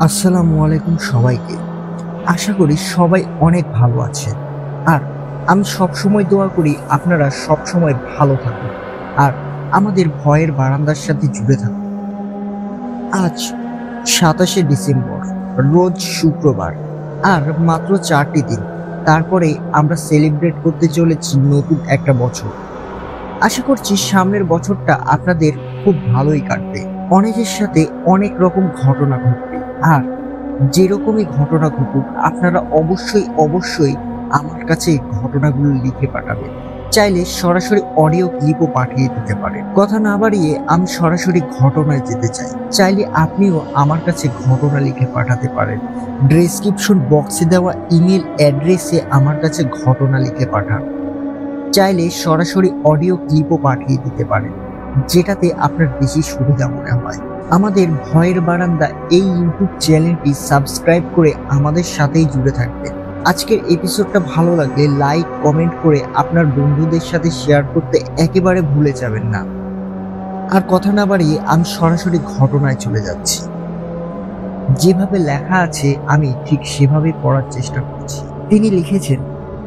আসসালামু আলাইকুম সবাইকে। আশা করি সবাই অনেক ভালো আছে। আর আমি সবসময় দোয়া করি আপনারা সবসময় ভালো থাকুন আর আমাদের ভয়ের বারান্দার সাথে জুড়ে থাকুন। আজ ২৭শে ডিসেম্বর, রোজ শুক্রবার। আর মাত্র ৪টি দিন, তারপরে আমরা সেলিব্রেট করতে চলেছি নতুন একটা বছর। আশা করছি সামনের বছরটা আপনাদের খুব ভালোই কাটবে। অনেকের সাথে অনেক রকম ঘটনা ঘটবে। আর যেরকমই ঘটনা ঘটুক, আপনারা অবশ্যই অবশ্যই আমার কাছে এই ঘটনাগুলো লিখে পাঠাবেন। চাইলে সরাসরি অডিও ক্লিপও পাঠিয়ে দিতে পারেন। কথা না বাড়িয়ে আমি সরাসরি ঘটনায় যেতে চাই। চাইলে আপনিও আমার কাছে ঘটনা লিখে পাঠাতে পারেন। ডেসক্রিপশন বক্সে দেওয়া ইমেল অ্যাড্রেসে আমার কাছে ঘটনা লিখে পাঠান। চাইলে সরাসরি অডিও ক্লিপও পাঠিয়ে দিতে পারেন, যেটাতে আপনার বেশি সুবিধা মনে হয়। আমাদের ভয়ের বারান্দা এই ইউটিউব চ্যানেলটি সাবস্ক্রাইব করে আমাদের সাথেই জুড়ে থাকবেন। আজকের এপিসোডটা ভালো লাগলে লাইক কমেন্ট করে আপনার বন্ধুদের সাথে শেয়ার করতে একেবারে ভুলে যাবেন না। আর কথা না বাড়িয়ে আমি সরাসরি ঘটনায় চলে যাচ্ছি। যেভাবে লেখা আছে আমি ঠিক সেভাবে পড়ার চেষ্টা করছি। তিনি লিখেছেন,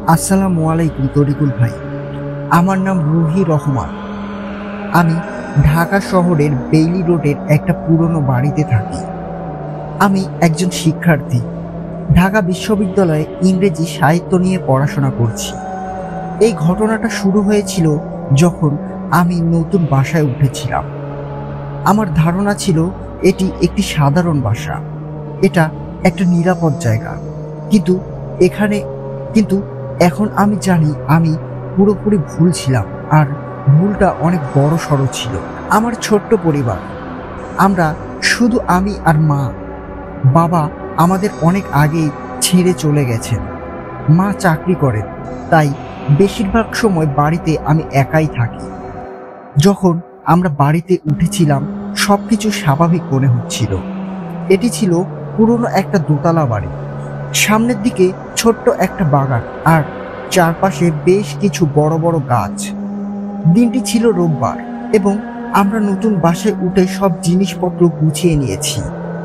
আসসালামু আলাইকুম তরিকুল ভাই, আমার নাম রুহি রহমান। আমি ঢাকা শহরের বেইলি রোডের একটা পুরনো বাড়িতে থাকি। আমি একজন শিক্ষার্থী, ঢাকা বিশ্ববিদ্যালয়ে ইংরেজি সাহিত্য নিয়ে পড়াশোনা করছি। এই ঘটনাটা শুরু হয়েছিল যখন আমি নতুন বাসায় উঠেছিলাম। আমার ধারণা ছিল এটি একটি সাধারণ বাসা, এটা একটা নিরাপদ জায়গা। কিন্তু এখন আমি জানি আমি পুরোপুরি ভুল ছিলাম। আর ভুলটা অনেক বড় সড়ো ছিল। আমার ছোট্ট পরিবার, আমরা শুধু আমি আর মা। বাবা আমাদের অনেক আগেই ছেড়ে চলে গেছেন। মা চাকরি করেন, তাই বেশিরভাগ সময় বাড়িতে আমি একাই থাকি। যখন আমরা বাড়িতে উঠেছিলাম সবকিছু স্বাভাবিক মনে হচ্ছিল। এটি ছিল পুরনো একটা দোতলা বাড়ি, সামনের দিকে ছোট্ট একটা বাগান আর চারপাশে বেশ কিছু বড় বড় গাছ। দিনটি ছিল রোববার এবং আমরা নতুন বাসায় উঠে সব জিনিসপত্র গুছিয়ে নিয়েছি।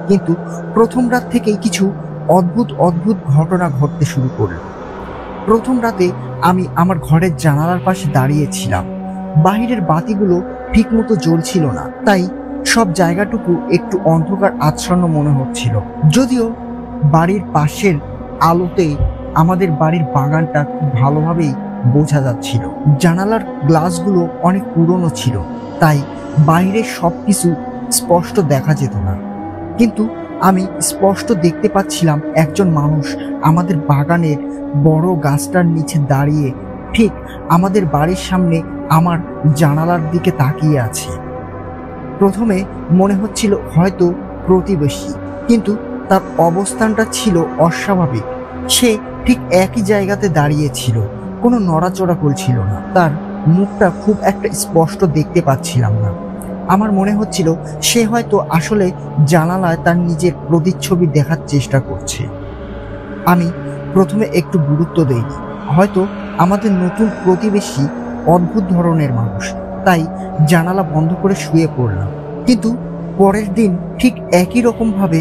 কিন্তু প্রথম রাত থেকেই কিছু অদ্ভুত অদ্ভুত ঘটনা ঘটতে শুরু করল। প্রথম রাতে আমি আমার ঘরের জানালার পাশে দাঁড়িয়েছিলাম। বাহিরের বাতিগুলো ঠিকমতো জ্বলছিল না, তাই সব জায়গাটুকু একটু অন্ধকার আচ্ছন্ন মনে হচ্ছিল। যদিও বাড়ির পাশের আলোতে আমাদের বাড়ির বাগানটা খুব ভালোভাবেই বোঝা যাচ্ছিল। জানালার গ্লাসগুলো অনেক পুরনো ছিল, তাই বাইরের সবকিছু স্পষ্ট দেখা যেত না। কিন্তু আমি স্পষ্ট দেখতে পাচ্ছিলাম একজন মানুষ আমাদের বাগানের বড় গাছটার নিচে দাঁড়িয়ে ঠিক আমাদের বাড়ির সামনে আমার জানালার দিকে তাকিয়ে আছে। প্রথমে মনে হচ্ছিল হয়তো প্রতিবেশী, কিন্তু তার অবস্থানটা ছিল অস্বাভাবিক। সে ঠিক একই জায়গাতে দাঁড়িয়েছিল, কোনো নড়াচড়া করছিল না। তার মুখটা খুব একটা স্পষ্ট দেখতে পাচ্ছিলাম না। আমার মনে হচ্ছিল সে হয়তো আসলে জানালায় তার নিজের প্রতিচ্ছবি দেখার চেষ্টা করছে। আমি প্রথমে একটু গুরুত্ব দেইনি, হয়তো আমাদের নতুন প্রতিবেশী অদ্ভুত ধরনের মানুষ, তাই জানালা বন্ধ করে শুয়ে পড়লাম। কিন্তু পরের দিন ঠিক একই রকমভাবে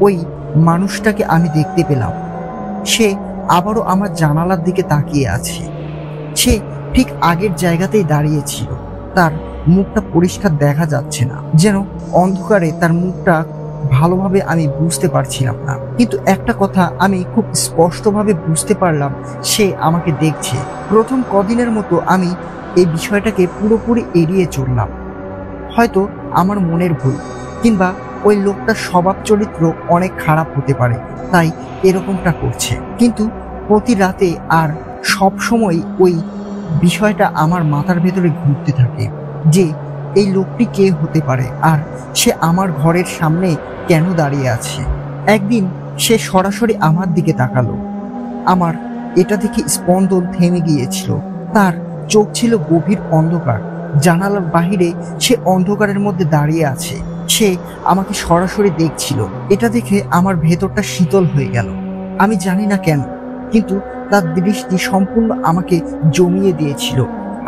ওই মানুষটাকে আমি দেখতে পেলাম। সে আবারও আমার জানালার দিকে তাকিয়ে আছে। সে ঠিক আগের জায়গাতেই দাঁড়িয়েছিল। তার মুখটা পরিষ্কার দেখা যাচ্ছে না, যেন অন্ধকারে তার মুখটা ভালোভাবে আমি বুঝতে পারছিলাম না। কিন্তু একটা কথা আমি খুব স্পষ্টভাবে বুঝতে পারলাম, সে আমাকে দেখছে। প্রথম কদিনের মতো আমি এই বিষয়টাকে পুরোপুরি এড়িয়ে চললাম। হয়তো আমার মনের ভুল, কিংবা ওই লোকটার স্বভাব চরিত্র অনেক খারাপ হতে পারে, তাই এরকমটা করছে। কিন্তু প্রতি রাতে আর সব সময় ওই বিষয়টা আমার মাথার ভেতরে ঘুরতে থাকে যে এই লোকটি কে হতে পারে আর সে আমার ঘরের সামনে কেন দাঁড়িয়ে আছে। একদিন সে সরাসরি আমার দিকে তাকালো। আমার এটা দেখে স্পন্দন থেমে গিয়েছিল। তার চোখ ছিল গভীর অন্ধকার। জানালার বাহিরে সে অন্ধকারের মধ্যে দাঁড়িয়ে আছে। সে আমাকে সরাসরি দেখছিল। এটা দেখে আমার ভেতরটা শীতল হয়ে গেল। আমি জানি না কেন, কিন্তু তার দৃষ্টি সম্পূর্ণ আমাকে জমিয়ে দিয়েছিল।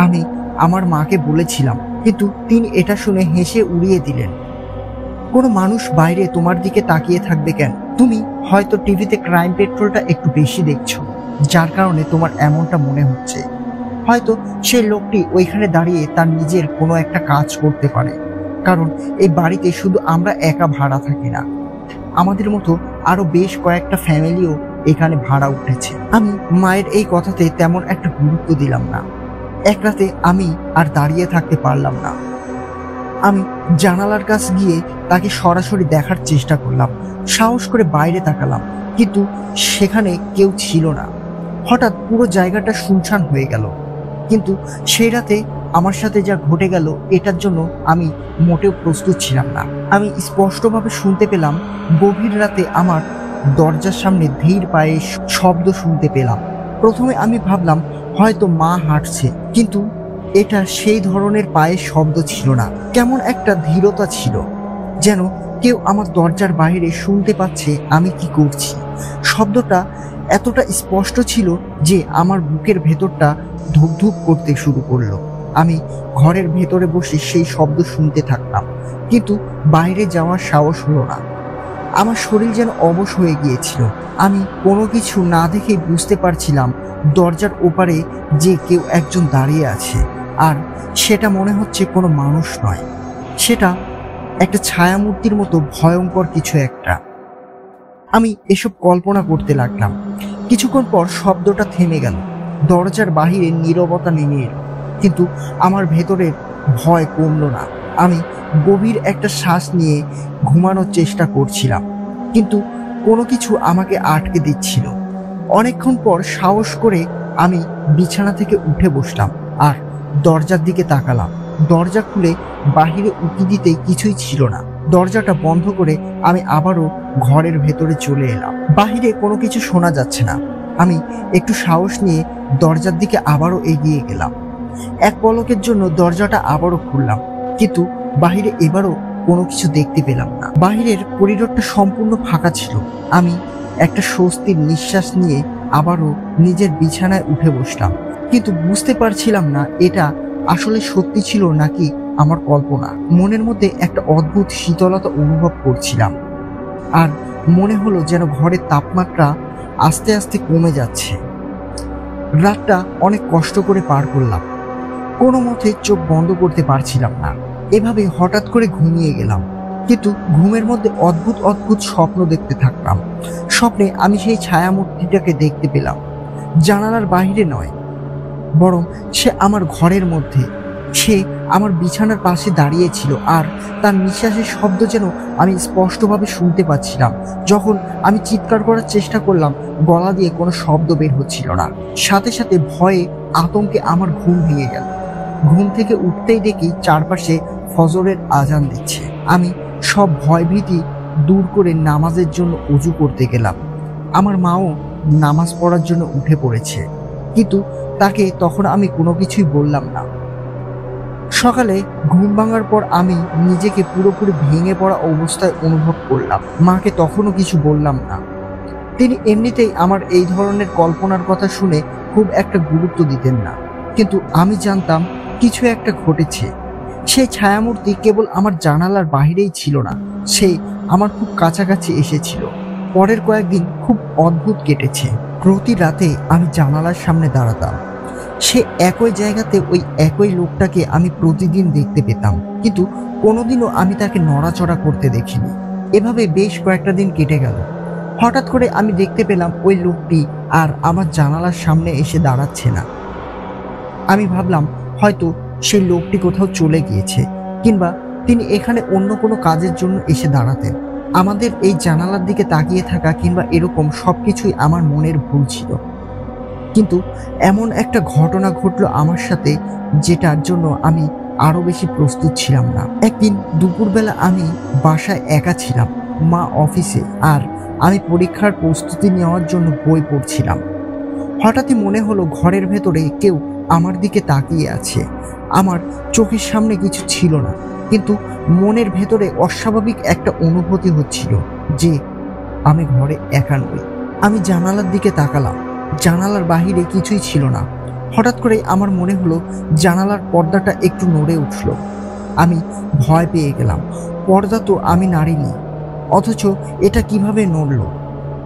আমি আমার মাকে বলেছিলাম, কিন্তু তিনি এটা শুনে হেসে উড়িয়ে দিলেন। কোনো মানুষ বাইরে তোমার দিকে তাকিয়ে থাকবে কেন? তুমি হয়তো টিভিতে ক্রাইম পেট্রোলটা একটু বেশি দেখছো, যার কারণে তোমার এমনটা মনে হচ্ছে। হয়তো সেই লোকটি ওইখানে দাঁড়িয়ে তার নিজের কোনো একটা কাজ করতে পারে, কারণ এই বাড়িতে শুধু আমরা একা ভাড়া থাকি না, আমাদের মতো আরো বেশ কয়েকটা ফ্যামিলিও এখানে ভাড়া উঠেছে। আমি মায়ের এই কথাতে তেমন একটা গুরুত্ব দিলাম না। এক রাতে আমি আর দাঁড়িয়ে থাকতে পারলাম না। আমি জানালার কাছে গিয়ে তাকে সরাসরি দেখার চেষ্টা করলাম। সাহস করে বাইরে তাকালাম, কিন্তু সেখানে কেউ ছিল না। হঠাৎ পুরো জায়গাটা শুনশান হয়ে গেল। কিন্তু সেই রাতে আমার সাথে যা ঘটে গেল এটার জন্য আমি মোটেও প্রস্তুত ছিলাম না। আমি স্পষ্টভাবে শুনতে পেলাম, গভীর রাতে আমার দরজার সামনে ধীর পায়ে শব্দ শুনতে পেলাম। প্রথমে আমি ভাবলাম হয়তো মা হাঁটছে, কিন্তু এটা সেই ধরনের পায়ের শব্দ ছিল না। কেমন একটা ধীরতা ছিল, যেন কেউ আমার দরজার বাইরে শুনতে পাচ্ছে আমি কি করছি। শব্দটা এতটা স্পষ্ট ছিল যে আমার বুকের ভেতরটা ধুকধুক করতে শুরু করলো। আমি ঘরের ভেতরে বসে সেই শব্দ শুনতে থাকলাম, কিন্তু বাইরে যাওয়ার সাহস হলো না। আমার শরীর যেন অবশ হয়ে গিয়েছিল। আমি কোনো কিছু না দেখেই বুঝতে পারছিলাম দরজার ওপারে যে কেউ একজন দাঁড়িয়ে আছে, আর সেটা মনে হচ্ছে কোনো মানুষ নয়, সেটা একটা ছায়ামূর্তির মতো ভয়ঙ্কর কিছু একটা। আমি এসব কল্পনা করতে লাগলাম। কিছুক্ষণ পর শব্দটা থেমে গেল, দরজার বাহিরে নীরবতা নেমে এলো, কিন্তু আমার ভেতরের ভয় কমলো না। আমি গভীর একটা শ্বাস নিয়ে ঘুমানোর চেষ্টা করছিলাম, কিন্তু কোনো কিছু আমাকে আটকে দিচ্ছিল। অনেকক্ষণ পর সাহস করে আমি বিছানা থেকে উঠে বসলাম আর দরজার দিকে তাকালাম। দরজা খুলে বাহিরে উঁকি দিতে কিছুই ছিল না। দরজাটা বন্ধ করে আমি আবারও ঘরের ভেতরে চলে এলাম। বাহিরে কোনো কিছু শোনা যাচ্ছে না। আমি একটু সাহস নিয়ে দরজার দিকে আবারও এগিয়ে গেলাম। এক পলকের জন্য দরজাটা আবারও খুললাম, কিন্তু বাহিরে এবারও কোনো কিছু দেখতে পেলাম না। বাহিরের করিডোরটা সম্পূর্ণ ফাঁকা ছিল। আমি একটা স্বস্তির নিঃশ্বাস নিয়ে আবারও নিজের বিছানায় উঠে বসলাম, কিন্তু বুঝতে পারছিলাম না এটা আসলে সত্যি ছিল নাকি আমার কল্পনা। মনের মধ্যে একটা অদ্ভুত শীতলতা অনুভব করছিলাম, আর মনে হলো যেন ঘরের তাপমাত্রা আস্তে আস্তে কমে যাচ্ছে। রাতটা অনেক কষ্ট করে পার করলাম, কোনো মতে চোখ বন্ধ করতে পারছিলাম না। এভাবে হঠাৎ করে ঘুমিয়ে গেলাম, কিন্তু ঘুমের মধ্যে অদ্ভুত অদ্ভুত স্বপ্ন দেখতে থাকলাম। স্বপ্নে আমি সেই ছায়ামূর্তিটাকে দেখতে পেলাম, জানালার বাইরে নয়, বরং সে আমার ঘরের মধ্যে। সে আমার বিছানার পাশে দাঁড়িয়ে ছিল, আর তার নিঃশ্বাসের শব্দ যেন আমি স্পষ্টভাবে শুনতে পাচ্ছিলাম। যখন আমি চিৎকার করার চেষ্টা করলাম, গলা দিয়ে কোনো শব্দ বের হচ্ছিল না। সাথে সাথে ভয়ে আতঙ্কে আমার ঘুম ভেঙে গেল। ঘুম থেকে উঠতেই দেখি চারপাশে ফজরের আজান দিচ্ছে। আমি সব ভয়ভীতি দূর করে নামাজের জন্য অজু করতে গেলাম। আমার মাও নামাজ পড়ার জন্য উঠে পড়েছে, কিন্তু তাকে তখন আমি কোনো কিছুই বললাম না। সকালে ঘুম ভাঙার পর আমি নিজেকে পুরোপুরি ভেঙে পড়া অবস্থায় অনুভব করলাম। মাকে তখনও কিছু বললাম না। তিনি এমনিতেই আমার এই ধরনের কল্পনার কথা শুনে খুব একটা গুরুত্ব দিতেন না, কিন্তু আমি জানতাম কিছু একটা ঘটেছে। সেই ছায়ামূর্তি কেবল আমার জানালার বাহিরেই ছিল না, সে আমার খুব কাছাকাছি এসেছিল। পরের কয়েকদিন খুব অদ্ভুত কেটেছে। প্রতি রাতে আমি জানালার সামনে দাঁড়াতাম। সে একই জায়গাতে ওই একই লোকটাকে আমি প্রতিদিন দেখতে পেতাম, কিন্তু কোনোদিনও আমি তাকে নড়াচড়া করতে দেখিনি। এভাবে বেশ কয়েকটা দিন কেটে গেল। হঠাৎ করে আমি দেখতে পেলাম ওই লোকটি আর আমার জানালার সামনে এসে দাঁড়াচ্ছে না। আমি ভাবলাম হয়তো সেই লোকটি কোথাও চলে গিয়েছে, কিংবা তিনি এখানে অন্য কোনো কাজের জন্য এসে দাঁড়াতেন। আমাদের এই জানালার দিকে তাকিয়ে থাকা কিংবা এরকম সবকিছুই আমার মনের ভুল ছিল, কিন্তু এমন একটা ঘটনা ঘটলো আমার সাথে যেটার জন্য আমি আরো বেশি প্রস্তুত ছিলাম না। একদিন দুপুরবেলা আমি বাসায় একা ছিলাম, মা অফিসে, আর আমি পরীক্ষার প্রস্তুতি নেওয়ার জন্য বই পড়ছিলাম। হঠাৎই মনে হলো ঘরের ভেতরে কেউ আমার দিকে তাকিয়ে আছে। আমার চোখের সামনে কিছু ছিল না, কিন্তু মনের ভেতরে অস্বাভাবিক একটা অনুভূতি হচ্ছিল যে আমি ঘরে একা নই। আমি জানালার দিকে তাকালাম, জানালার বাহিরে কিছুই ছিল না। হঠাৎ করে আমার মনে হলো জানালার পর্দাটা একটু নড়ে উঠল। আমি ভয় পেয়ে গেলাম। পর্দা তো আমি নাড়িনি, অথচ এটা কিভাবে নড়ল?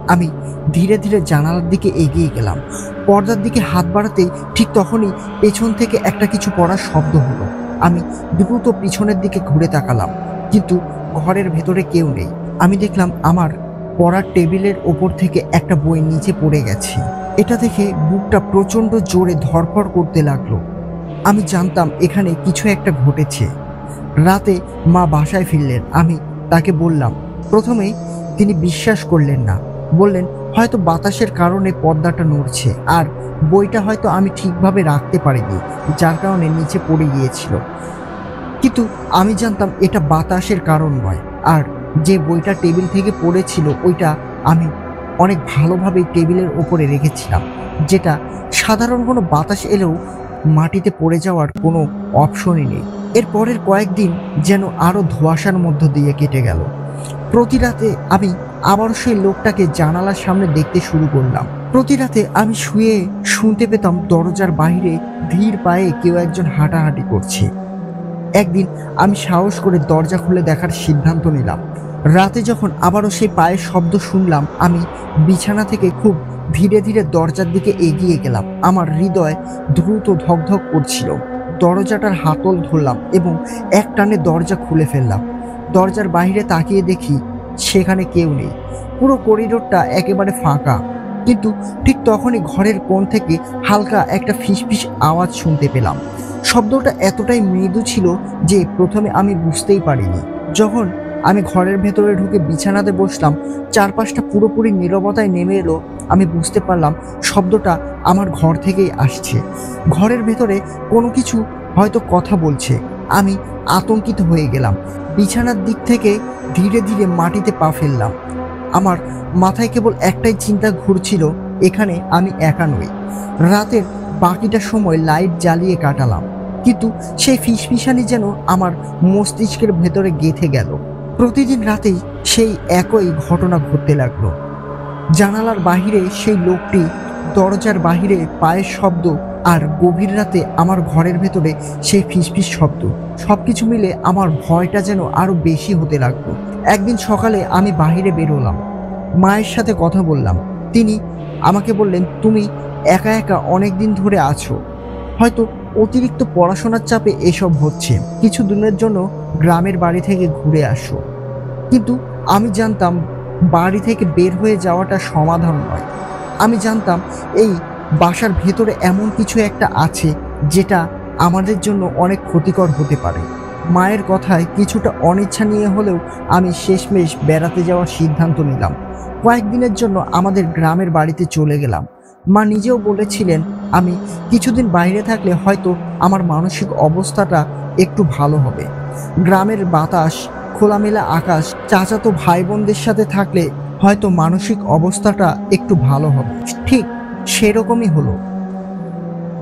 আমি ধীরে ধীরে জানালার দিকে এগিয়ে গেলাম। পর্দার দিকে হাত বাড়াতেই ঠিক তখনই পেছন থেকে একটা কিছু পড়ার শব্দ হলো। আমি দ্রুত পিছনের দিকে ঘুরে তাকালাম, কিন্তু ঘরের ভেতরে কেউ নেই। আমি দেখলাম আমার পড়ার টেবিলের ওপর থেকে একটা বই নিচে পড়ে গেছে। এটা দেখে বুকটা প্রচণ্ড জোরে ধড়ফড় করতে লাগলো। আমি জানতাম এখানে কিছু একটা ঘটেছে। রাতে মা বাসায় ফিরলেন। আমি তাকে বললাম। প্রথমেই তিনি বিশ্বাস করলেন না। বললেন হয়তো বাতাসের কারণে পর্দাটা নড়ছে, আর বইটা হয়তো আমি ঠিকভাবে রাখতে পারিনি, যার কারণে নিচে পড়ে গিয়েছিল। কিন্তু আমি জানতাম এটা বাতাসের কারণ নয়, আর যে বইটা টেবিল থেকে পড়েছিল ওইটা আমি অনেক ভালোভাবেই টেবিলের ওপরে রেখেছিলাম, যেটা সাধারণ কোনো বাতাস এলেও মাটিতে পড়ে যাওয়ার কোনো অপশনই নেই। এর পরের কয়েকদিন যেন আরও ধোঁয়াশার মধ্য দিয়ে কেটে গেল। প্রতি রাতে আমি আবার সেই লোকটাকে জানালার সামনে দেখতে শুরু করলাম। প্রতি রাতে আমি শুয়ে শুনতে পেতাম দরজার বাইরে ধীর পায়ে কেউ একজন হাঁটাহাঁটি করছে। একদিন আমি সাহস করে দরজা খুলে দেখার সিদ্ধান্ত নিলাম। রাতে যখন আবারও সেই পায়ের শব্দ শুনলাম, আমি বিছানা থেকে খুব ধীরে ধীরে দরজার দিকে এগিয়ে গেলাম। আমার হৃদয় দ্রুত ধকধক করছিল। দরজাটার হাতল ধরলাম এবং এক টানে দরজা খুলে ফেললাম। দরজার বাইরে তাকিয়ে দেখি সেখানে কেউ নেই। পুরো করিডোরটা একেবারে ফাঁকা। কিন্তু ঠিক তখনই ঘরের কোণ থেকে হালকা একটা ফিসফিস আওয়াজ শুনতে পেলাম। শব্দটা এতটাই মৃদু ছিল যে প্রথমে আমি বুঝতেই পারিনি। যখন আমি ঘরের ভেতরে ঢুকে বিছানাতে বসলাম, চারপাশটা পুরোপুরি নীরবতায় নেমে এলো। আমি বুঝতে পারলাম শব্দটা আমার ঘর থেকেই আসছে। ঘরের ভেতরে কোনো কিছু হয়তো কথা বলছে। আমি আতঙ্কিত হয়ে গেলাম। বিছানার দিক থেকে ধীরে ধীরে মাটিতে পা ফেললাম। আমার মাথায় কেবল একটাই চিন্তা ঘুরছিল, এখানে আমি একা নই। রাতের বাকিটা সময় লাইট জ্বালিয়ে কাটালাম, কিন্তু সেই ফিসফিসানি যেন আমার মস্তিষ্কের ভেতরে গেঁথে গেল। প্রতিদিন রাতেই সেই একই ঘটনা ঘটতে লাগলো। জানালার বাহিরে সেই লোকটি, দরজার বাহিরে পায়ের শব্দ, আর গভীর রাতে আমার ঘরের ভেতরে সেই ফিসফিস শব্দ। সবকিছু মিলে আমার ভয়টা যেন আরো বেশি হতে লাগলো। একদিন সকালে আমি বাহিরে বেরোলাম, মায়ের সাথে কথা বললাম। তিনি আমাকে বললেন, তুমি একা একা অনেক দিন ধরে আছো, হয়তো অতিরিক্ত পড়াশোনার চাপে এসব হচ্ছে। কিছু দিনের জন্য গ্রামের বাড়ি থেকে ঘুরে আসো। কিন্তু আমি জানতাম বাড়ি থেকে বের হয়ে যাওয়াটা সমাধান নয়। আমি জানতাম এই বাসার ভেতরে এমন কিছু একটা আছে যেটা আমাদের জন্য অনেক ক্ষতিকর হতে পারে। মায়ের কথায় কিছুটা অনিচ্ছা নিয়ে হলেও আমি শেষমেশ বেড়াতে যাওয়ার সিদ্ধান্ত নিলাম। কয়েকদিনের জন্য আমাদের গ্রামের বাড়িতে চলে গেলাম। মা নিজেও বলেছিলেন আমি কিছুদিন বাইরে থাকলে হয়তো আমার মানসিক অবস্থাটা একটু ভালো হবে। গ্রামের বাতাস, খোলামেলা আকাশ, চাচাতো ভাই বোনদের সাথে থাকলে হয়তো মানসিক অবস্থাটা একটু ভালো হবে। ঠিক সেরকমই হলো।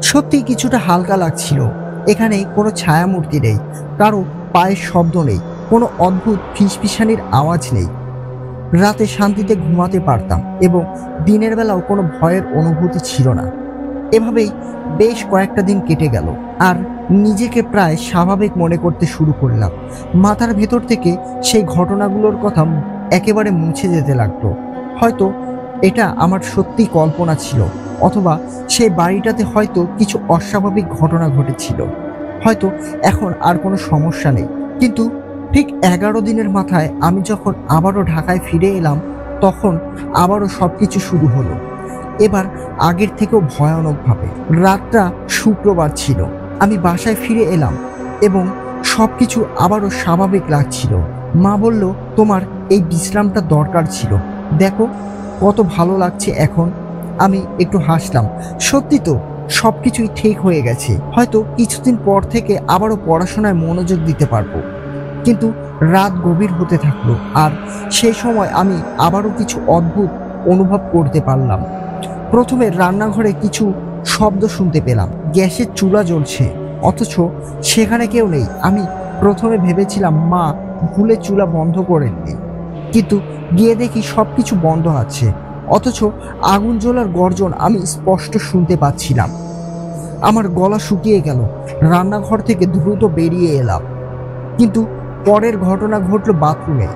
সত্যি কিছুটা হালকা লাগছিল। এখানে কোনো ছায়ামূর্তি নেই, কারো পায়ের শব্দ নেই, কোনো অদ্ভুত ফিসফিসানির আওয়াজ নেই। রাতে শান্তিতে ঘুমাতে পারতাম এবং দিনের বেলাও কোনো ভয়ের অনুভূতি ছিল না। এভাবেই বেশ কয়েকটা দিন কেটে গেল, আর নিজেকে প্রায় স্বাভাবিক মনে করতে শুরু করলাম। মাথার ভেতর থেকে সেই ঘটনাগুলোর কথা একেবারে মুছে যেতে লাগলো। হয়তো এটা আমার সত্যি কল্পনা ছিল, অথবা সেই বাড়িটাতে হয়তো কিছু অস্বাভাবিক ঘটনা ঘটেছিল। হয়তো এখন আর কোনো সমস্যা নেই। কিন্তু ঠিক 11 দিনের মাথায় আমি যখন আবারও ঢাকায় ফিরে এলাম, তখন আবারও সবকিছু শুরু হলো। এবার আগের থেকেও ভয়ানকভাবে। রাতটা শুক্রবার ছিল। আমি বাসায় ফিরে এলাম এবং সবকিছু আবারও স্বাভাবিক লাগছিল। মা বলল, তোমার এই বিশ্রামটা দরকার ছিল, দেখো কত ভালো লাগছে এখন। আমি একটু হাসলাম। সত্যি তো, সবকিছুই ঠিক হয়ে গেছে। হয়তো কিছুদিন পর থেকে আবারও পড়াশোনায় মনোযোগ দিতে পারবো। কিন্তু রাত গভীর হতে থাকলো, আর সেই সময় আমি আবারও কিছু অদ্ভুত অনুভব করতে পারলাম। প্রথমে রান্নাঘরে কিছু শব্দ শুনতে পেলাম। গ্যাসের চুলা জ্বলছে, অথচ সেখানে কেউ নেই। আমি প্রথমে ভেবেছিলাম মা ভুলে চুলা বন্ধ করেননি, কিন্তু গিয়ে দেখি সবকিছু বন্ধ আছে, অথচ আগুন জ্বলার গর্জন আমি স্পষ্ট শুনতে পাচ্ছিলাম। আমার গলা শুকিয়ে গেল। রান্নাঘর থেকে দ্রুত বেরিয়ে এলাম। কিন্তু পরের ঘটনা ঘটল বাথরুমে।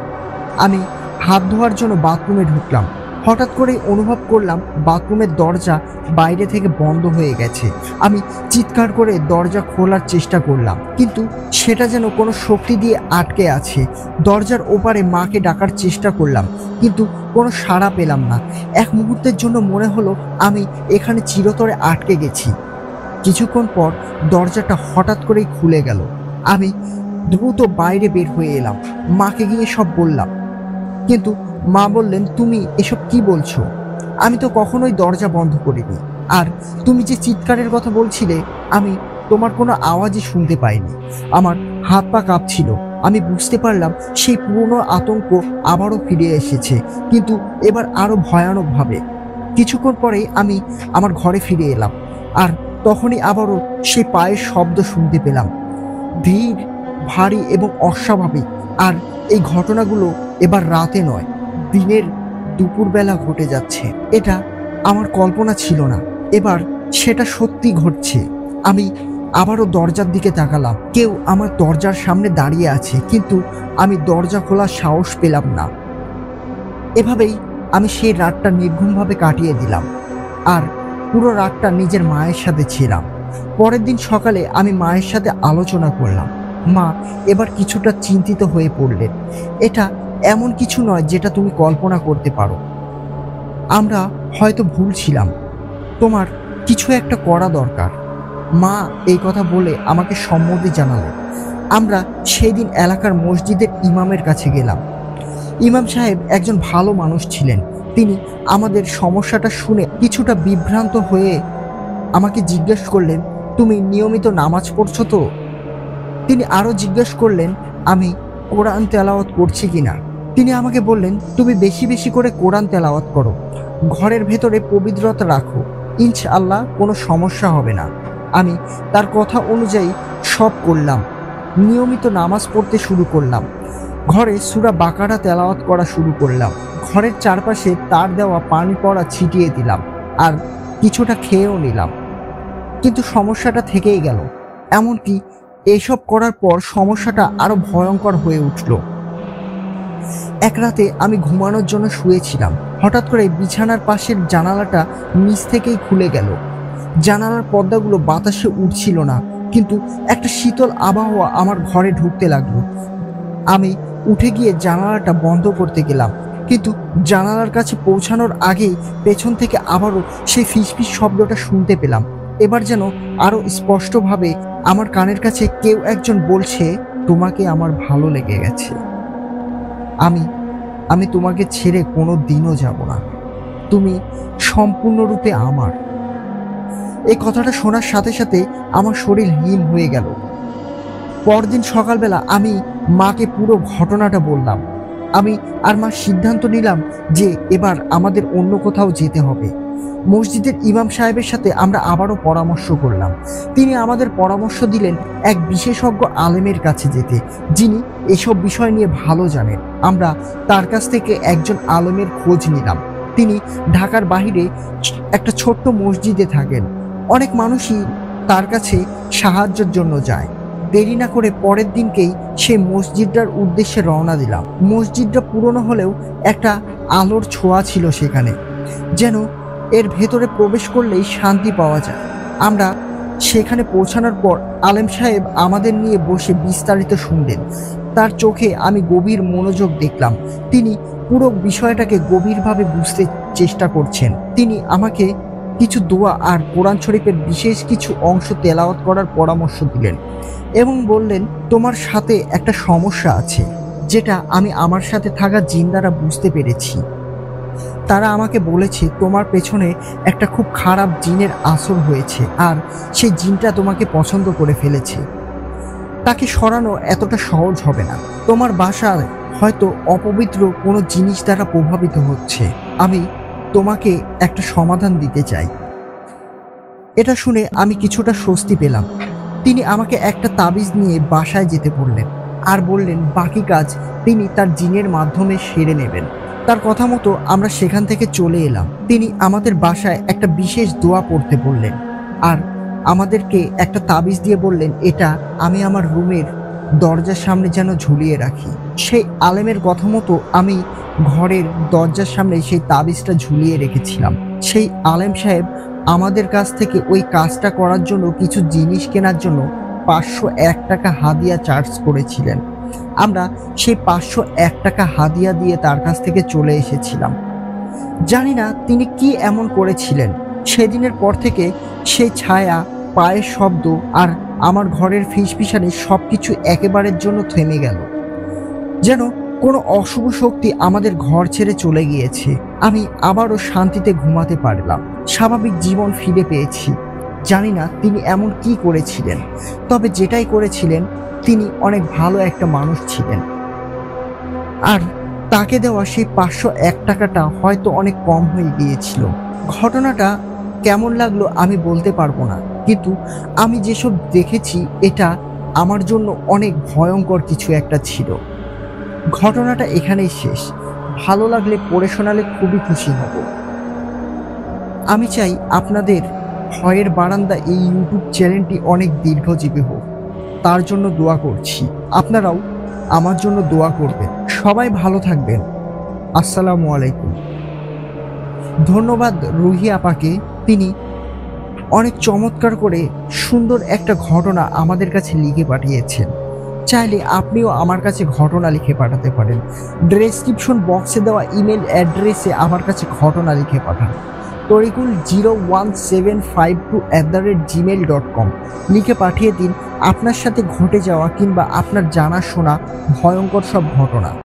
আমি হাত ধোয়ার জন্য বাথরুমে ঢুকলাম। হঠাৎ করেই অনুভব করলাম বাথরুমের দরজা বাইরে থেকে বন্ধ হয়ে গেছে। আমি চিৎকার করে দরজা খোলার চেষ্টা করলাম, কিন্তু সেটা যেন কোনো শক্তি দিয়ে আটকে আছে। দরজার ওপারে মাকে ডাকার চেষ্টা করলাম, কিন্তু কোনো সাড়া পেলাম না। এক মুহূর্তের জন্য মনে হলো আমি এখানে চিরতরে আটকে গেছি। কিছুক্ষণ পর দরজাটা হঠাৎ করেই খুলে গেল। আমি দ্রুত বাইরে বের হয়ে এলাম, মাকে গিয়ে সব বললাম। কিন্তু মা বললেন, তুমি এসব কি বলছো? আমি তো কখনোই দরজা বন্ধ করিনি। আর তুমি যে চিৎকারের কথা বলছিলে, আমি তোমার কোনো আওয়াজই শুনতে পাইনি। আমার হাত পা কাঁপছিল। আমি বুঝতে পারলাম সেই পুরনো আতঙ্ক আবারও ফিরে এসেছে, কিন্তু এবার আরো ভয়ানকভাবে। কিছুক্ষণ পরেই আমি আমার ঘরে ফিরে এলাম, আর তখনই আবারও সেই পায়ের শব্দ শুনতে পেলাম, ধীর, ভারী এবং অস্বাভাবিক। আর এই ঘটনাগুলো এবার রাতে নয়, দিনের দুপুরবেলা ঘটে যাচ্ছে। এটা আমার কল্পনা ছিল না, এবার সেটা সত্যি ঘটছে। আমি আবারও দরজার দিকে তাকালাম। কেউ আমার দরজার সামনে দাঁড়িয়ে আছে, কিন্তু আমি দরজা খোলার সাহস পেলাম না। এভাবেই আমি সেই রাতটা নির্ঘুমভাবে কাটিয়ে দিলাম, আর পুরো রাতটা নিজের মায়ের সাথে ছিলাম। পরের দিন সকালে আমি মায়ের সাথে আলোচনা করলাম। মা এবার কিছুটা চিন্তিত হয়ে পড়লেন। এটা এমন কিছু নয় যেটা তুমি কল্পনা করতে পারো। আমরা হয়তো ভুল ছিলাম, তোমার কিছু একটা করা দরকার। মা এই কথা বলে আমাকে সম্মতি জানালেন। আমরা সেই দিন এলাকার মসজিদের ইমামের কাছে গেলাম। ইমাম সাহেব একজন ভালো মানুষ ছিলেন। তিনি আমাদের সমস্যাটা শুনে কিছুটা বিভ্রান্ত হয়ে আমাকে জিজ্ঞেস করলেন, তুমি নিয়মিত নামাজ পড়ছো তো? তিনি আরও জিজ্ঞেস করলেন, আমি কোরআন তেলাওয়াত করছি কিনা। তিনি আমাকে বললেন, তুমি বেশি বেশি করে কোরআন তেলাওয়াত করো, ঘরের ভেতরে পবিত্রতা রাখো, ইনশাআল্লাহ কোনো সমস্যা হবে না। আমি তার কথা অনুযায়ী সব করলাম। নিয়মিত নামাজ পড়তে শুরু করলাম। ঘরে সূরা বাকারা তেলাওয়াত করা শুরু করলাম। ঘরের চারপাশে তার দেওয়া পানি পড়া ছিটিয়ে দিলাম, আর কিছুটা খেয়েও নিলাম। কিন্তু সমস্যাটা থেকেই গেল। এমনকি এসব করার পর সমস্যাটা আরো ভয়ঙ্কর হয়ে উঠল। এক রাতে আমি ঘুমানোর জন্য শুয়েছিলাম। হঠাৎ করে বিছানার পাশের জানালাটা নিচ থেকেই খুলে গেল। জানালার পর্দাগুলো বাতাসে উঠছিল না, কিন্তু একটা শীতল আবহাওয়া আমার ঘরে ঢুকতে লাগলো। আমি উঠে গিয়ে জানালাটা বন্ধ করতে গেলাম, কিন্তু জানালার কাছে পৌঁছানোর আগেই পেছন থেকে আবারও সেই ফিসফিস শব্দটা শুনতে পেলাম। এবার যেন আরো স্পষ্টভাবে আমার কানের কাছে কেউ একজন বলছে, তোমাকে আমার ভালো লেগে গেছে। আমি তোমাকে ছেড়ে কোনো দিনও যাব না। তুমি সম্পূর্ণরূপে আমার। এই কথাটা শোনার সাথে সাথে আমার শরীর হিম হয়ে গেল। পরদিন সকালবেলা আমি মাকে পুরো ঘটনাটা বললাম। আমি আর মা সিদ্ধান্ত নিলাম যে এবার আমাদের অন্য কোথাও যেতে হবে। মসজিদের ইমাম সাহেবের সাথে আমরা আবারও পরামর্শ করলাম। তিনি আমাদের পরামর্শ দিলেন এক বিশেষজ্ঞ আলেমের কাছে যেতে, যিনি এসব বিষয় নিয়ে ভালো জানেন। আমরা তার কাছ থেকে একজন আলেমের খোঁজ নিলাম। তিনি ঢাকার বাইরে একটা ছোট্ট মসজিদে থাকেন। অনেক মানুষই তার কাছে সাহায্যের জন্য যায়। দেরি না করে পরের দিনকেই সেই মসজিদটার উদ্দেশ্যে রওনা দিলাম। মসজিদটা পুরনো হলেও একটা আলোর ছোঁয়া ছিল সেখানে, যেন এর ভেতরে প্রবেশ করলেই শান্তি পাওয়া যায়। আমরা সেখানে পৌঁছানোর পর আলেম সাহেব আমাদের নিয়ে বসে বিস্তারিত শুনলেন। তার চোখে আমি গভীর মনোযোগ দেখলাম। তিনি পুরো বিষয়টাকে গভীরভাবে বুঝতে চেষ্টা করছেন। তিনি আমাকে কিছু দোয়া আর কোরআন শরীফের বিশেষ কিছু অংশ তেলাওয়াত করার পরামর্শ দিলেন এবং বললেন, তোমার সাথে একটা সমস্যা আছে, যেটা আমি আমার সাথে থাকা জিন দ্বারা বুঝতে পেরেছি। তারা আমাকে বলেছে তোমার পেছনে একটা খুব খারাপ জিনের আসর হয়েছে, আর সেই জিনটা তোমাকে পছন্দ করে ফেলেছে। তাকে সরানো এতটা সহজ হবে না। তোমার বাসায় হয়তো অপবিত্র কোনো জিনিস দ্বারা প্রভাবিত হচ্ছে। আমি তোমাকে একটা সমাধান দিতে চাই। এটা শুনে আমি কিছুটা স্বস্তি পেলাম। তিনি আমাকে একটা তাবিজ নিয়ে বাসায় যেতে বললেন, আর বললেন বাকি কাজ তিনি তার জিনের মাধ্যমে সেরে নেবেন। তার কথা মতো আমরা সেখান থেকে চলে এলাম। তিনি আমাদের বাসায় একটা বিশেষ দোয়া পড়তে বললেন, আর আমাদেরকে একটা তাবিজ দিয়ে বললেন, এটা আমি আমার রুমের দরজার সামনে যেন ঝুলিয়ে রাখি। সেই আলেমের কথা মতো আমি ঘরের দরজার সামনে সেই তাবিজটা ঝুলিয়ে রেখেছিলাম। সেই আলেম সাহেব আমাদের কাছ থেকে ওই কাজটা করার জন্য কিছু জিনিস কেনার জন্য 501 টাকা হাদিয়া চার্জ করেছিলেন। আমরা সেই 501 টাকা হাদিয়া দিয়ে তার কাছ থেকে চলে এসেছিলাম। জানি না তিনি কি এমন করেছিলেন। সেদিনের পর থেকে সেই ছায়া, পায়ের শব্দ আর আমার ঘরের ফিসফিসানি সবকিছু একেবারের জন্য থেমে গেল। যেন কোনো অশুভ শক্তি আমাদের ঘর ছেড়ে চলে গিয়েছে। আমি আবারও শান্তিতে ঘুমাতে পারলাম, স্বাভাবিক জীবন ফিরে পেয়েছি। জানি না তিনি এমন কি করেছিলেন, তবে যেটাই করেছিলেন তিনি অনেক ভালো একটা মানুষ ছিলেন। আর তাকে দেওয়া সেই 501 টাকাটা হয়তো অনেক কম হয়ে গিয়েছিল। ঘটনাটা কেমন লাগলো আমি বলতে পারবো না, কিন্তু আমি যেসব দেখেছি এটা আমার জন্য অনেক ভয়ঙ্কর কিছু একটা ছিল। ঘটনাটা এখানেই শেষ। ভালো লাগলে পড়ে শোনালে খুবই খুশি হব। আমি চাই আপনাদের ভয়ের বারান্দা এই ইউটিউব চ্যানেলটি অনেক দীর্ঘজীবী হোক, তার জন্য দোয়া করছি। আপনারাও আমার জন্য দোয়া করবেন। সবাই ভালো থাকবেন। আসসালামু আলাইকুম। ধন্যবাদ রুহি আপাকে, তিনি অনেক চমৎকার করে সুন্দর একটা ঘটনা আমাদের কাছে লিখে পাঠিয়েছেন। চাইলে আপনিও আমার কাছে ঘটনা লিখে পাঠাতে পারেন। ডেসক্রিপশন বক্সে দেওয়া ইমেল অ্যাড্রেসে আমার কাছে ঘটনা লিখে পাঠান। tariqul01752@gmail.com লিখে পাঠিয়ে দিন আপনার সাথে ঘটে যাওয়া কিংবা আপনার জানাশোনা ভয়ঙ্কর সব ঘটনা।